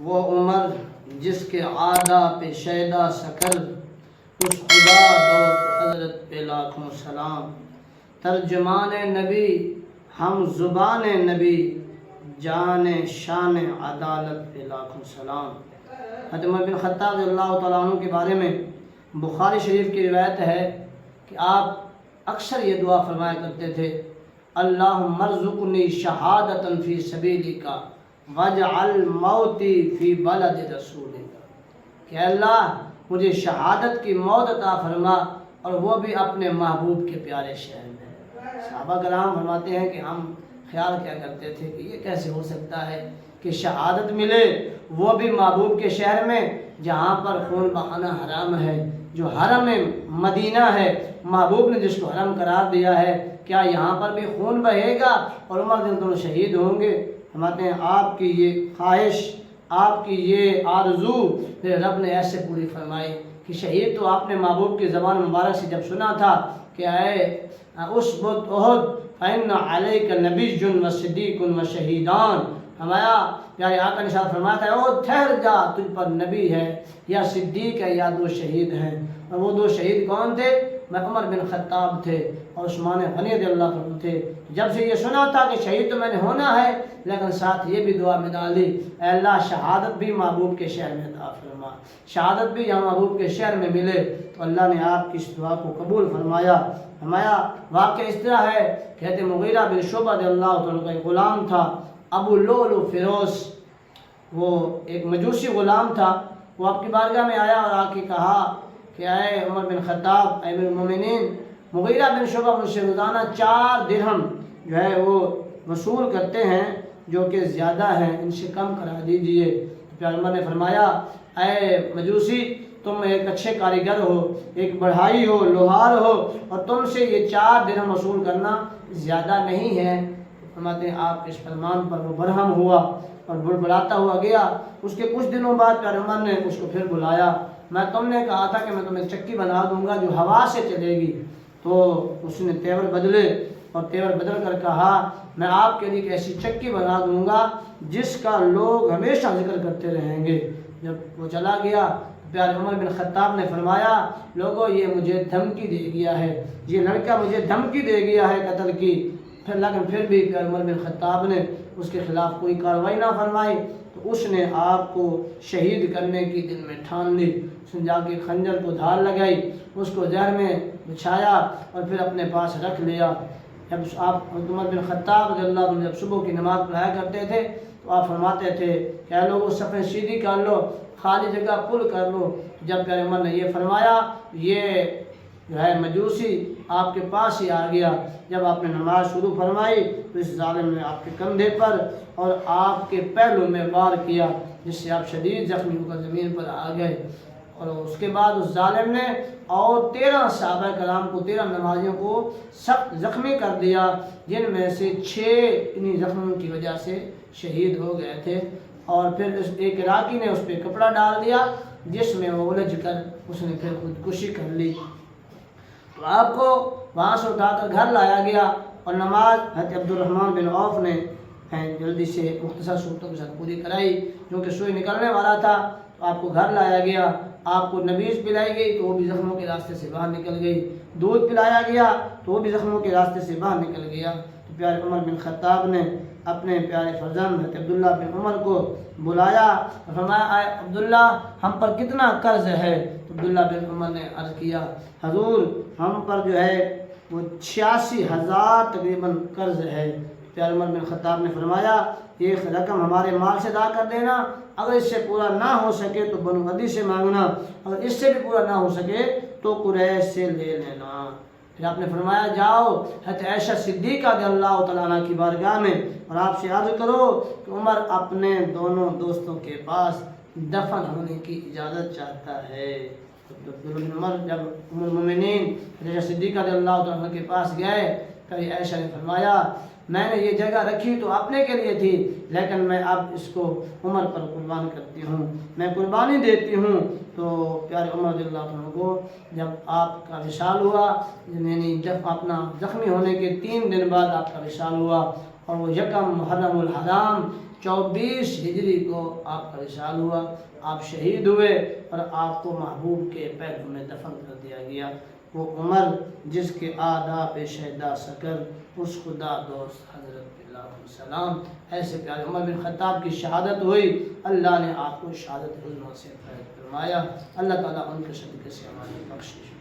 وہ عمر جس کے عادہ پہ شیدا سکر، اس خدا دوست حضرت پہ لاکھوں سلام۔ ترجمان نبی ہم زبان نبی، جان شان عدالت پہ لاکھوں سلام۔ حضرت عمر بن خطاب رضی اللہ تعالیٰ عنہ کے بارے میں بخاری شریف کی روایت ہے کہ آپ اکثر یہ دعا فرمایا کرتے تھے، اللہم ارزقنی شہادۃ فی سبیلک واجعل موتی فی بلد رسولک، کہ اللہ مجھے شہادت کی موت عطا فرما، اور وہ بھی اپنے محبوب کے پیارے شہر میں۔ صحابہ کرام فرماتے ہیں کہ ہم خیال کیا کرتے تھے کہ یہ کیسے ہو سکتا ہے کہ شہادت ملے وہ بھی محبوب کے شہر میں، جہاں پر خون بہانا حرام ہے، جو حرم مدینہ ہے، محبوب نے جس کو حرم قرار دیا ہے، کیا یہاں پر بھی خون بہے گا اور عمر دن دونوں شہید ہوں گے؟ فرماتے ہیں آپ کی یہ خواہش، آپ کی یہ آرزو پھر رب نے ایسے پوری فرمائی کہ شہید تو آپ نے محبوب کی زبان مبارک سے جب سنا تھا کہ اے اسبت احد فإن علیک نبی و صدیق و شہیدان، ہمارا پیارے آقا نے ارشاد فرمایا تھا او ٹھہر جا، تجھ پر نبی ہے یا صدیق ہے یا دو شہید ہیں، اور وہ دو شہید کون تھے؟ میں عمر بن خطاب تھے اور عثمان غنی رضی اللہ عنہ تھے۔ جب سے یہ سنا تھا کہ شہید تو میں نے ہونا ہے، لیکن ساتھ یہ بھی دعا میں ڈالی، اے اللہ شہادت بھی محبوب کے شہر میں عطا فرما، شہادت بھی یہاں محبوب کے شہر میں ملے۔ تو اللہ نے آپ کی اس دعا کو قبول فرمایا۔ ہمارا واقعہ اس طرح ہے، کہتے مغیرہ بن شعبہ رضی اللہ عنہ کا ایک غلام تھا، ابو لؤلؤ فیروز، وہ ایک مجوسی غلام تھا۔ وہ آپ کی بارگاہ میں آیا اور آ کے کہا کہ اے عمر بن خطاب، اے امیر المومنین، مغیرہ بن شعبہ مجھ سے روزانہ 4 درہم جو ہے وہ وصول کرتے ہیں، جو کہ زیادہ ہیں، ان سے کم کرا دیجئے۔ تو پیارے عمر نے فرمایا، اے مجوسی، تم ایک اچھے کاریگر ہو، ایک بڑھائی ہو، لوہار ہو، اور تم سے یہ 4 درہم وصول کرنا زیادہ نہیں ہے۔ فرماتے ہیں آپ اس فرمان پر وہ برہم ہوا اور بڑبڑاتا ہوا گیا۔ اس کے کچھ دنوں بعد پیارے عمر نے اس کو پھر بلایا، میں تم نے کہا تھا کہ میں تمہیں چکی بنا دوں گا جو ہوا سے چلے گی۔ تو اس نے تیور بدلے اور تیور بدل کر کہا، میں آپ کے لیے ایک ایسی چکی بنا دوں گا جس کا لوگ ہمیشہ ذکر کرتے رہیں گے۔ جب وہ چلا گیا، پیارے عمر بن خطاب نے فرمایا، لوگوں یہ مجھے دھمکی دے گیا ہے، یہ لڑکا مجھے دھمکی دے گیا ہے قتل کی۔ لیکن پھر بھی پیارے عمر بن خطاب نے اس کے خلاف کوئی کارروائی نہ فرمائی۔ تو اس نے آپ کو شہید کرنے کی دل میں ٹھان لی۔ اس نے جا کے خنجر کو دھار لگائی، اس کو زہر میں بچھایا اور پھر اپنے پاس رکھ لیا۔ جب آپ عمر بن خطاب رضی اللہ عنہ جب صبح کی نماز پڑھایا کرتے تھے تو آپ فرماتے تھے کہ اے لوگوں صفیں سیدھی کر لو، خالی جگہ پل کر لو۔ جب پیارے عمر نے یہ فرمایا، یہ جو ہے مجوسی آپ کے پاس ہی آ گیا۔ جب آپ نے نماز شروع فرمائی تو اس ظالم نے آپ کے کندھے پر اور آپ کے پہلو میں وار کیا، جس سے آپ شدید زخمی ہو کر زمین پر آ گئے۔ اور اس کے بعد اس ظالم نے اور 13 صحابہ کرام کو، 13 نمازیوں کو سخت زخمی کر دیا، جن میں سے 6 انہی زخموں کی وجہ سے شہید ہو گئے تھے۔ اور پھر ایک عراقی نے اس پہ کپڑا ڈال دیا جس میں وہ الجھ کر اس نے پھر خودکشی کر لی۔ تو آپ کو وہاں سے اٹھا کر گھر لایا گیا اور نماز حضرت عبد الرحمن بن عوف نے جلدی سے مختصر صورتوں کے ساتھ پوری کرائی، کیونکہ سوئی نکلنے والا تھا۔ تو آپ کو گھر لایا گیا، آپ کو نبیذ پلائی گئی تو وہ بھی زخموں کے راستے سے باہر نکل گئی، دودھ پلایا گیا تو وہ بھی زخموں کے راستے سے باہر نکل گیا۔ تو پیارے عمر بن خطاب نے اپنے پیارے فرزند حضرت عبداللہ بن عمر کو بلایا اور فرمایا، اے عبداللہ ہم پر کتنا قرض ہے؟ تو عبداللہ بن عمر نے عرض کیا، حضور ہم پر جو ہے وہ 86,000 تقریباً قرض ہے۔ پیارے عمر بن خطاب نے فرمایا، ایک رقم ہمارے مال سے ادا کر دینا، اگر اس سے پورا نہ ہو سکے تو بنو عدی سے مانگنا، اگر اس سے بھی پورا نہ ہو سکے تو قریش سے لے لینا۔ پھر آپ نے فرمایا، جاؤ حضرت عائشہ صدیقہ رضی اللہ تعالیٰ عنہ کی بارگاہ میں اور آپ سے عرض کرو کہ عمر اپنے دونوں دوستوں کے پاس دفن ہونے کی اجازت چاہتا ہے۔ عمر جب ام المومنین عائشہ صدیقہ رضی اللہ تعالیٰ عنہ کے پاس گئے، کبھی عائشہ نے فرمایا، میں نے یہ جگہ رکھی تو اپنے کے لیے تھی، لیکن میں اب اس کو عمر پر قربان کرتی ہوں، میں قربانی دیتی ہوں۔ تو پیارے عمر رضی اللہ عنہ کو جب آپ کا وصال ہوا، یعنی جب اپنا زخمی ہونے کے 3 دن بعد آپ کا وصال ہوا، اور وہ یکم محرم الحرام 24 ہجری کو آپ کا وصال ہوا، آپ شہید ہوئے اور آپ کو محبوب کے پہلو میں دفن کر دیا گیا۔ وہ عمر جس کے آداب شہدا سکر، اس خدا دوست حضرت علیہ السلام، ایسے پیارے عمر بن خطاب کی شہادت ہوئی، اللہ نے آپ کو شہادت عظمیٰ سے فیض فرمایا۔ اللہ تعالیٰ ان کے صدقے سے ہماری بخشش